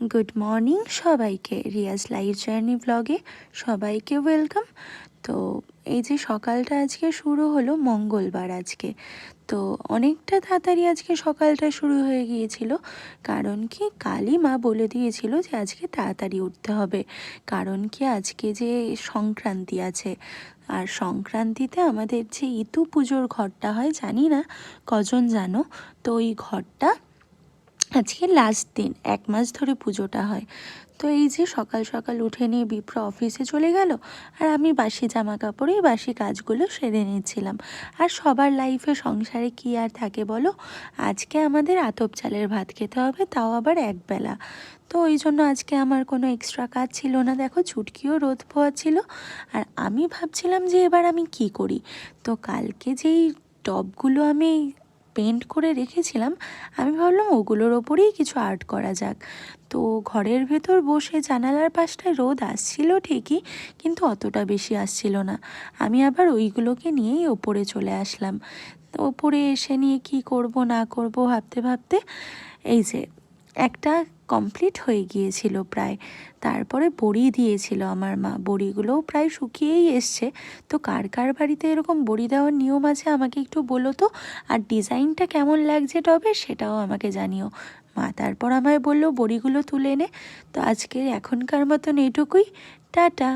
Good morning সবাইকে, Riaz life journey ব্লগে সবাইকে ওয়েলকাম। তো এই যে সকালটা আজকে শুরু হলো, মঙ্গলবার আজকে, তো অনেকটা তাড়াতাড়ি আজকে সকালটা শুরু হয়ে গিয়েছিল। কারণ কি, কালই মা বলে দিয়েছিল যে আজকে তাড়াতাড়ি উঠতে হবে, কারণ কি আজকে যে সংক্রান্তি আছে। আর সংক্রান্তিতে আমাদের যে ইতু পুজোর ঘরটা হয়, জানি না কজন জানো, তো ওই ঘরটা আজকে লাস্ট দিন, 1 মাস ধরে পুজোটা হয়। তো এই যে সকাল সকাল উঠে নিয়ে বিপ্র অফিসে চলে গেল, আর আমি বাসি জামা কাপড়েই বাসি কাজগুলো সেরে নিচ্ছিলাম। আর সবার লাইফে সংসারে কি আর থাকে বলো, আজকে আমাদের আতপ চালের ভাত খেতে হবে, তাও আবার একবেলা। তো ওই জন্য আজকে আমার কোনো এক্সট্রা কাজ ছিল না। দেখো, চুটকিও রোদ পোয়াচ্ছিল। আর আমি ভাবছিলাম যে এবার আমি কি করি। তো কালকে যেই টবগুলো আমি পেন্ট করে রেখেছিলাম, আমি ভাবলাম ওগুলোর ওপরেই কিছু আর্ট করা যাক। তো ঘরের ভেতর বসে জানালার পাশটায় রোদ আসছিল ঠিকই, কিন্তু অতটা বেশি আসছিল না। আমি আবার ওইগুলোকে নিয়েই ওপরে চলে আসলাম। তো ওপরে এসে নিয়ে কি করব না করব ভাবতে ভাবতে এই যে একটা কমপ্লিট হয়ে গিয়েছিল প্রায়। তারপরে বড়ি দিয়েছিল আমার মা, বড়িগুলোও প্রায় শুকিয়েই এসছে। তো কার কার বাড়িতে এরকম বড়ি দেওয়ার নিয়ম আছে আমাকে একটু বলো তো, আর ডিজাইনটা কেমন লাগছে টবে সেটাও আমাকে জানিও। মা তারপর আমায় বললো বড়িগুলো তুলে নে। তো আজকে এখনকার মতন এটুকুই, টাটা।